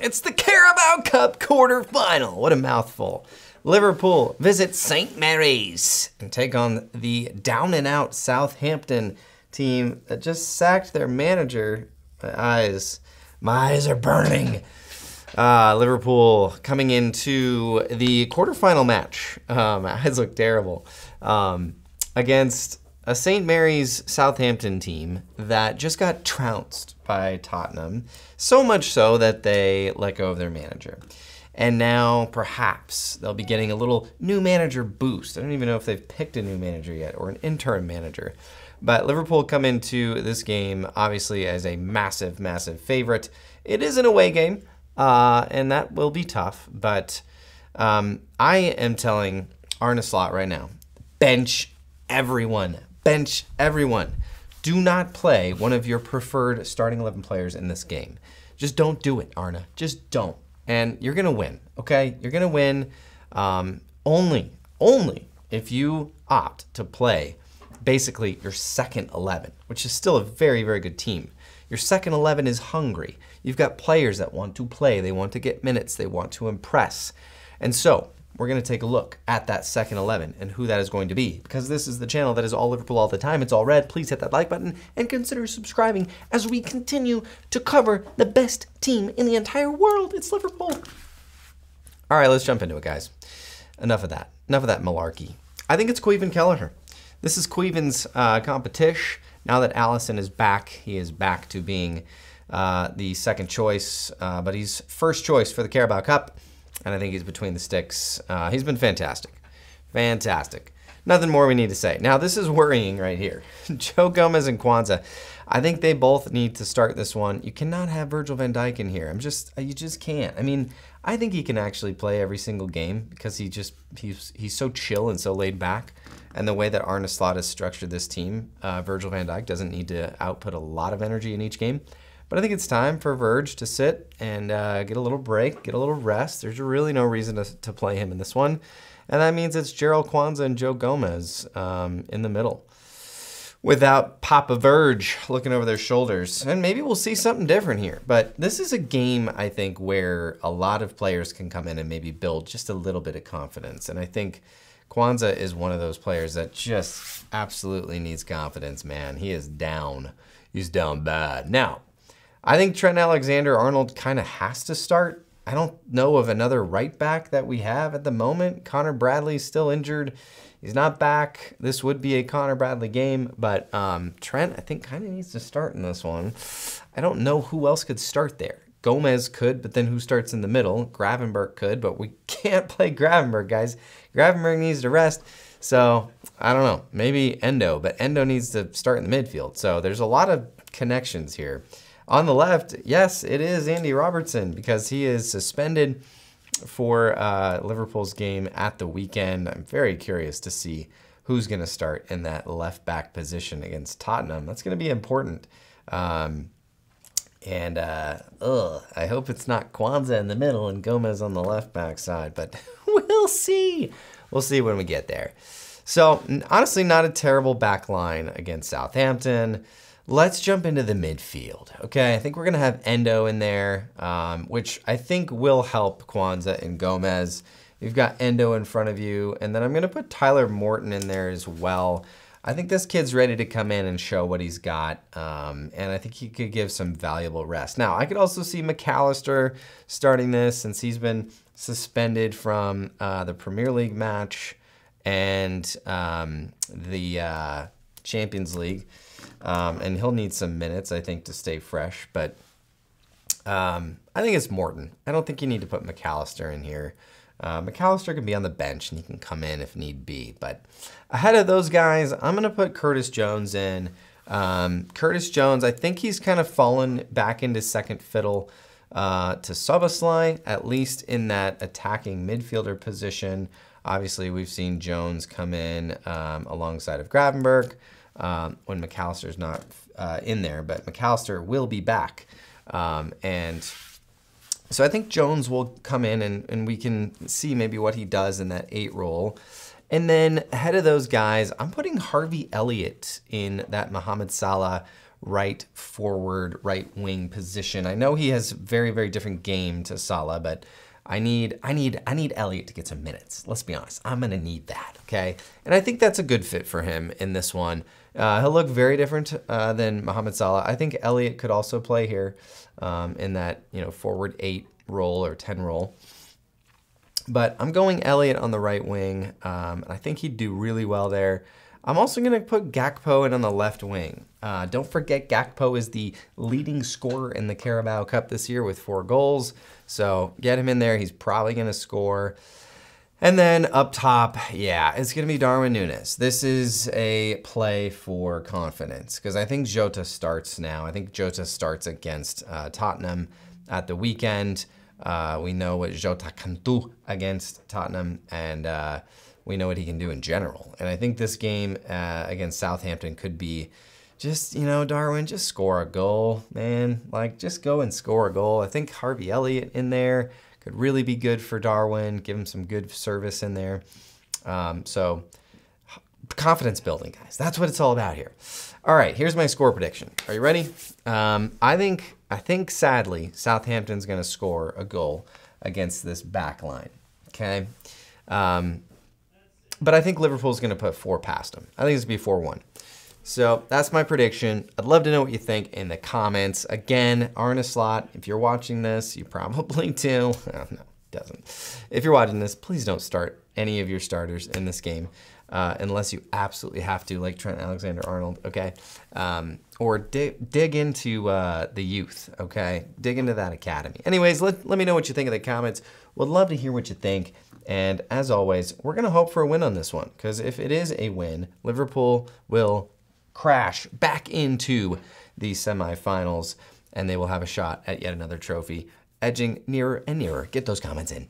It's the Carabao Cup Quarterfinal. What a mouthful. Liverpool visit St. Mary's and take on the down-and-out Southampton team that just sacked their manager. My eyes are burning. Liverpool coming into the quarterfinal match. My eyes look terrible. Against a St. Mary's Southampton team that just got trounced by Tottenham, so much so that they let go of their manager. And now perhaps they'll be getting a little new manager boost. I don't even know if they've picked a new manager yet or an interim manager. But Liverpool come into this game obviously as a massive, massive favorite. It is an away game, and that will be tough. But I am telling Arne Slot right now, bench everyone. Bench everyone. Do not play one of your preferred starting 11 players in this game. Just don't do it, Arne. Just don't. And you're going to win, okay? You're going to win only if you opt to play basically your second 11, which is still a very, very good team. Your second 11 is hungry. You've got players that want to play. They want to get minutes. They want to impress. And so we're going to take a look at that second 11 and who that is going to be. Because this is the channel that is all Liverpool all the time. It's all red. Please hit that like button and consider subscribing as we continue to cover the best team in the entire world. It's Liverpool. All right, let's jump into it, guys. Enough of that. Enough of that malarkey. I think it's Caoimhin Kelleher. This is Caoimhin's competition. Now that Alisson is back, he is back to being the second choice, but he's first choice for the Carabao Cup. And I think he's between the sticks. He's been fantastic. Fantastic. Nothing more we need to say. Now, this is worrying right here. Joe Gomez and Quansah. I think they both need to start this one. You cannot have Virgil van Dijk in here. You just can't. I mean, I think he can actually play every single game because he's so chill and so laid back. And the way that Arne Slot has structured this team, Virgil van Dijk doesn't need to output a lot of energy in each game. But I think it's time for Virg to sit and get a little break, get a little rest. There's really no reason to play him in this one. And that means it's Gerald Quansah and Joe Gomez in the middle, without Papa Virg looking over their shoulders. And maybe we'll see something different here. But this is a game, I think, where a lot of players can come in and maybe build just a little bit of confidence. And I think Quansah is one of those players that just absolutely needs confidence, man. He is down. He's down bad. Now, I think Trent Alexander-Arnold kind of has to start. I don't know of another right back that we have at the moment. Connor Bradley's still injured. He's not back. This would be a Connor Bradley game, but Trent, I think, kind of needs to start in this one. I don't know who else could start there. Gomez could, but then who starts in the middle? Gravenberch could, but we can't play Gravenberch, guys. Gravenberch needs to rest. So, I don't know. Maybe Endo, but Endo needs to start in the midfield. So, there's a lot of connections here. On the left, yes, it is Andy Robertson because he is suspended for Liverpool's game at the weekend. I'm very curious to see who's going to start in that left back position against Tottenham. That's going to be important. I hope it's not Quansah in the middle and Gomez on the left back side, but we'll see. We'll see when we get there. So, honestly, not a terrible back line against Southampton. Let's jump into the midfield, okay? I think we're going to have Endo in there, which I think will help Quansah and Gomez. You've got Endo in front of you, and then I'm going to put Tyler Morton in there as well. I think this kid's ready to come in and show what he's got, and I think he could give some valuable rest. Now, I could also see McAllister starting this since he's been suspended from the Premier League match and the Champions League. And he'll need some minutes, I think, to stay fresh. But I think it's Morton. I don't think you need to put McAllister in here. McAllister can be on the bench and he can come in if need be. But ahead of those guys, I'm going to put Curtis Jones in. Curtis Jones, I think he's kind of fallen back into second fiddle to Szoboszlai, at least in that attacking midfielder position. Obviously, we've seen Jones come in alongside of Gravenberch. When McAllister's not in there, but McAllister will be back. And so I think Jones will come in and we can see maybe what he does in that 8 role. And then ahead of those guys, I'm putting Harvey Elliott in that Mohamed Salah right forward, right wing position. I know he has very, very different game to Salah, but I need Elliott to get some minutes. Let's be honest. I'm going to need that, okay? And I think that's a good fit for him in this one. He'll look very different than Mohamed Salah. I think Elliott could also play here in that, forward 8 role or 10 role. But I'm going Elliott on the right wing. And I think he'd do really well there. I'm also going to put Gakpo in on the left wing. Don't forget, Gakpo is the leading scorer in the Carabao Cup this year with 4 goals. So get him in there. He's probably going to score. And then up top, yeah, it's going to be Darwin Núñez. This is a play for confidence because I think Jota starts now. I think Jota starts against Tottenham at the weekend. We know what Jota can do against Tottenham, and we know what he can do in general. And I think this game against Southampton could be just, Darwin, just score a goal, man. Like, just go and score a goal. I think Harvey Elliott in there could really be good for Darwin, give him some good service in there. So confidence building, guys. That's what it's all about here. All right, here's my score prediction. Are you ready? I think sadly, Southampton's going to score a goal against this back line, okay? But I think Liverpool's going to put 4 past them. I think it's going to be 4-1. So that's my prediction. I'd love to know what you think in the comments. Again, Arne Slot, if you're watching this, you probably do. Oh, no, it doesn't. If you're watching this, please don't start any of your starters in this game unless you absolutely have to, like Trent Alexander-Arnold, okay? Or dig into the youth, okay? Dig into that academy. Anyways, let me know what you think in the comments. Would love to hear what you think. And as always, we're going to hope for a win on this one because if it is a win, Liverpool will crash back into the semifinals and they will have a shot at yet another trophy, edging nearer and nearer. Get those comments in.